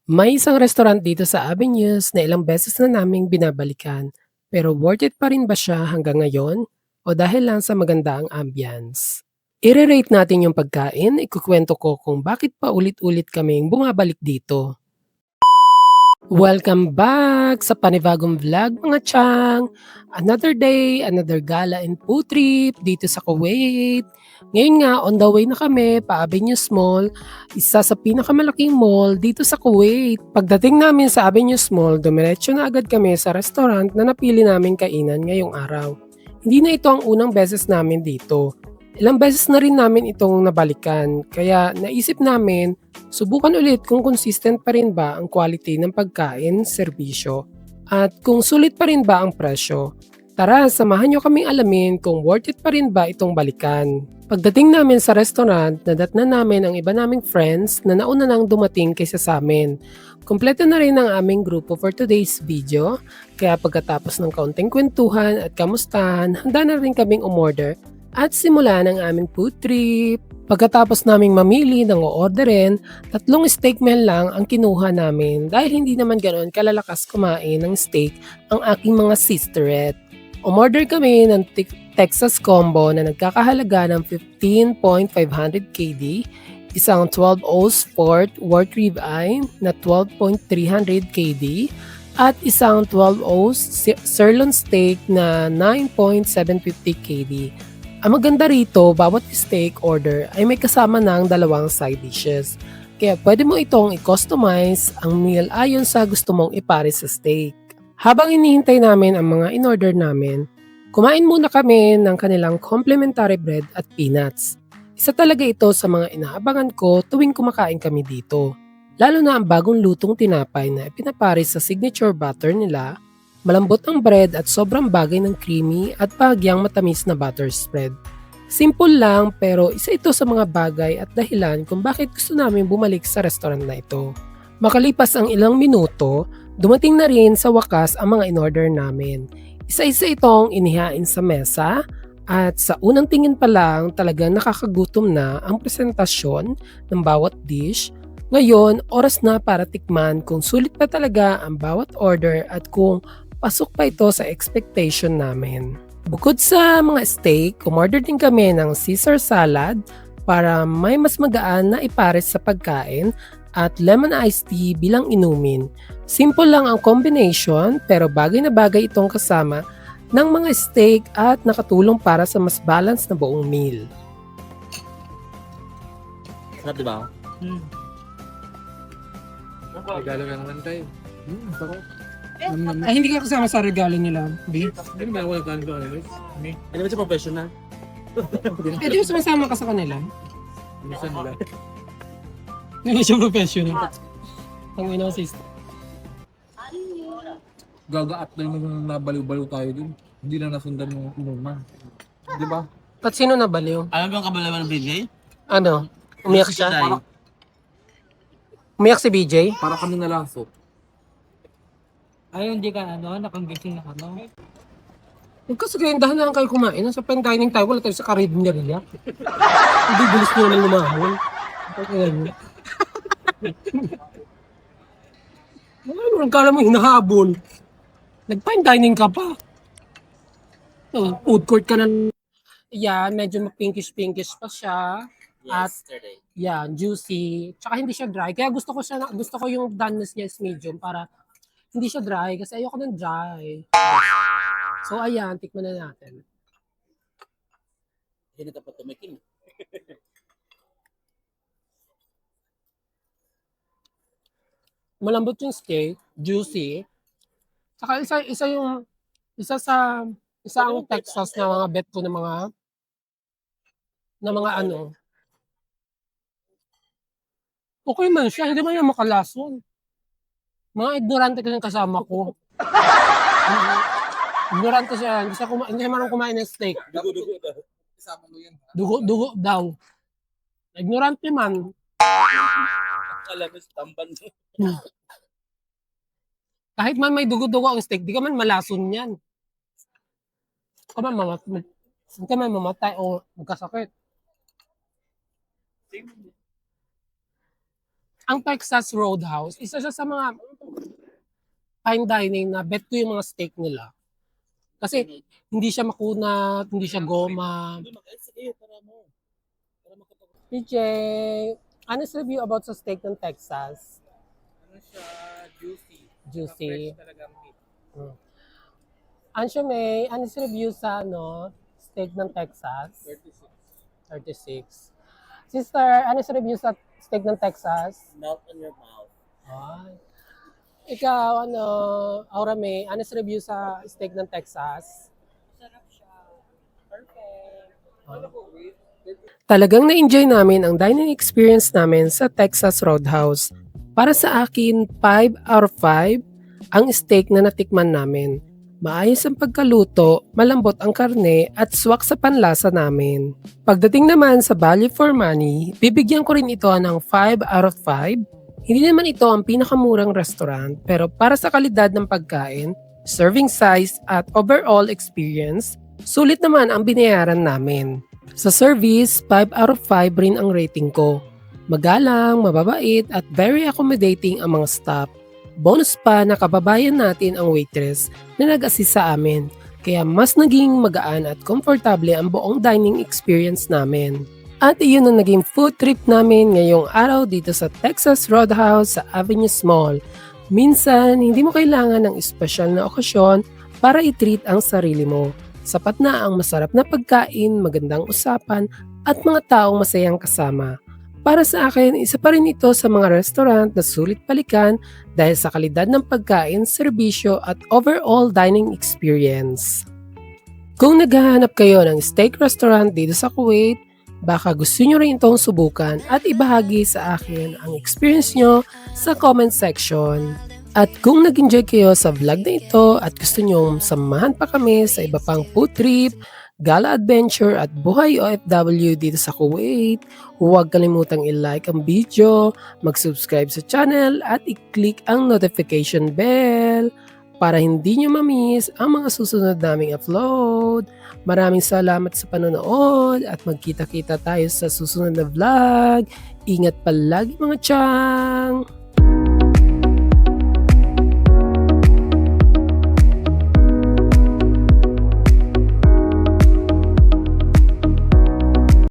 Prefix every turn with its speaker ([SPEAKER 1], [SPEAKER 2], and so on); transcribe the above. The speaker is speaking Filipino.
[SPEAKER 1] May isang restaurant dito sa Avenues na ilang beses na naming binabalikan. Pero worth it pa rin ba siya hanggang ngayon? O dahil lang sa maganda ang ambience? I-rate natin yung pagkain, ikukwento ko kung bakit pa ulit-ulit kaming bumabalik dito. Welcome back sa panibagong vlog mga chang! Another day, another gala and food trip dito sa Kuwait. Ngayon nga, on the way na kami pa Avenues Mall, isa sa pinakamalaking mall dito sa Kuwait. Pagdating namin sa Avenues Mall, dumiretso na agad kami sa restaurant na napili namin kainan ngayong araw. Hindi na ito ang unang beses namin dito. Ilang beses na rin namin itong nabalikan, kaya naisip namin subukan ulit kung consistent pa rin ba ang quality ng pagkain, serbisyo, at kung sulit pa rin ba ang presyo. Tara, samahan nyo kaming alamin kung worth it pa rin ba itong balikan. Pagdating namin sa restaurant, nadatnan namin ang iba naming friends na nauna nang dumating kaysa sa amin. Kompleto na rin ang aming grupo for today's video, kaya pagkatapos ng kaunting kwentuhan at kamustahan, handa na rin kaming umorder at simulan ang aming food trip. Pagkatapos naming mamili ng o-orderin, 3 steak meal lang ang kinuha namin dahil hindi naman ganoon kalalakas kumain ng steak ang aking mga sisterette. Umorder kami ng Texas Combo na nagkakahalaga ng 15.500 KD, isang 12 oz Sport Worth Ribeye na 12.300 KD, at isang 12 oz Sirloin Steak na 9.750 KD. Ang maganda rito, bawat steak order ay may kasama ng 2 side dishes. Kaya pwede mo itong i-customize ang meal ayon sa gusto mong ipares sa steak. Habang inihintay namin ang mga in-order namin, kumain muna kami ng kanilang complimentary bread at peanuts. Isa talaga ito sa mga inaabangan ko tuwing kumakain kami dito. Lalo na ang bagong lutong tinapay na ipinapares sa signature butter nila. Malambot ang bread at sobrang bagay ng creamy at bahagyang matamis na butter spread. Simple lang pero isa ito sa mga bagay at dahilan kung bakit gusto namin bumalik sa restaurant na ito. Makalipas ang ilang minuto, dumating na rin sa wakas ang mga in-order namin. Isa-isa itong inihain sa mesa at sa unang tingin pa lang talagang nakakagutom na ang presentasyon ng bawat dish. Ngayon, oras na para tikman kung sulit pa talaga ang bawat order at kung pasok pa ito sa expectation namin. Bukod sa mga steak, umorder din kami ng Caesar salad para may mas magaan na ipares sa pagkain at lemon iced tea bilang inumin. Simple lang ang combination pero bagay na bagay itong kasama ng mga steak at nakatulong para sa mas balanced na buong meal.
[SPEAKER 2] Sarap diba?
[SPEAKER 3] Regalo ka naman tayo. Sarap.
[SPEAKER 1] Ay, hindi ka kasama sa regalo nila, B?
[SPEAKER 3] Hindi ba ako nagkano ko anyways?
[SPEAKER 2] Ano ba siya professional?
[SPEAKER 1] Pwede mo sumasama ka sa kanila?
[SPEAKER 3] Minsan nila.
[SPEAKER 1] Hindi siya professional. Ang ina sister.
[SPEAKER 3] Gagaat na yung nabaliw-baliw tayo dun. Hindi na nasundan yung umuma. Di ba?
[SPEAKER 1] At sino nabaliw?
[SPEAKER 2] Alam mo yung kabalawan ng BJ?
[SPEAKER 1] Ano? Umiyak siya?
[SPEAKER 2] Dai.
[SPEAKER 1] Umiyak si BJ?
[SPEAKER 3] Para kami nalasok.
[SPEAKER 4] Ay, hindi ka nakanggising na
[SPEAKER 1] Kasi kaya dahan lang kayo kumain. Nasa fine dining tayo, wala tayo sa Caribbean. Hindi bilis nyo lang lumahon. Ano, kala mo hinahabol. Nag-fine dining ka pa. So, food court ka na. Yan, medyo pinkish-pinkish pa siya.
[SPEAKER 2] Yesterday.
[SPEAKER 1] Yan, juicy. Tsaka hindi siya dry. Kaya gusto ko yung doneness niya is medium para hindi siya dry kasi ayoko ng dry. So ayan, tikman na natin.
[SPEAKER 2] Hindi ka pa tumikim.
[SPEAKER 1] Malambot yung steak, juicy. Saka isa ang Texas na mga bet ko na mga ano. Okay man siya, hindi man yan makalason. Mga ignorante kasi yung kasama ko. Ignorante siya, hindi siya marunong kumain ng steak.
[SPEAKER 3] Dugo-dugo daw. Isama mo yan.
[SPEAKER 1] Dugo daw. Ignorante man.
[SPEAKER 2] Alam mo, tamban.
[SPEAKER 1] Kahit man may dugo-dugo ang steak, di ka man malason yan. Hindi ka man mamatay o magkasakit. Ang Texas Roadhouse, isa siya sa mga fine dining na bet ko yung mga steak nila. Kasi hindi siya makunat, hindi siya goma.
[SPEAKER 2] Hindi mag-sige para mo. Para makapag...
[SPEAKER 1] PJ, honest review about sa steak ng Texas.
[SPEAKER 3] Ano siya, juicy.
[SPEAKER 1] Juicy.
[SPEAKER 3] Talagang meat.
[SPEAKER 1] Ansyo May, honest review sa steak ng Texas. 36. Sister, honest review sa steak ng Texas.
[SPEAKER 2] Melt in your mouth.
[SPEAKER 1] Ay. Ikaw, Aura May, honest review sa steak ng Texas.
[SPEAKER 4] Sarap siya.
[SPEAKER 1] Talagang na-enjoy namin ang dining experience namin sa Texas Roadhouse. Para sa akin, 5 out of 5 ang steak na natikman namin. Maayos ang pagkaluto, malambot ang karne at swak sa panlasa namin. Pagdating naman sa value for money, bibigyan ko rin ito ng 5 out of 5. Hindi naman ito ang pinakamurang restaurant pero para sa kalidad ng pagkain, serving size at overall experience, sulit naman ang binayaran namin. Sa service, 5 out of 5 rin ang rating ko. Magalang, mababait at very accommodating ang mga staff. Bonus pa na kababayan natin ang waitress na nag-assist sa amin, kaya mas naging magaan at komportable ang buong dining experience namin. At iyon ang naging food trip namin ngayong araw dito sa Texas Roadhouse sa Avenue Mall. Minsan, hindi mo kailangan ng espesyal na okasyon para i-treat ang sarili mo. Sapat na ang masarap na pagkain, magandang usapan at mga taong masayang kasama. Para sa akin, isa pa rin ito sa mga restaurant na sulit balikan dahil sa kalidad ng pagkain, serbisyo at overall dining experience. Kung naghahanap kayo ng steak restaurant dito sa Kuwait, baka gusto nyo rin itong subukan at ibahagi sa akin ang experience nyo sa comment section. At kung nag-enjoy kayo sa vlog na ito at gusto nyo samahan pa kami sa iba pang food trip, gala adventure at buhay OFW dito sa Kuwait, huwag kalimutang i-like ang video, mag-subscribe sa channel at i-click ang notification bell para hindi nyo ma-miss ang mga susunod naming upload. Maraming salamat sa panonood at magkita-kita tayo sa susunod na vlog. Ingat palagi mga tiyang!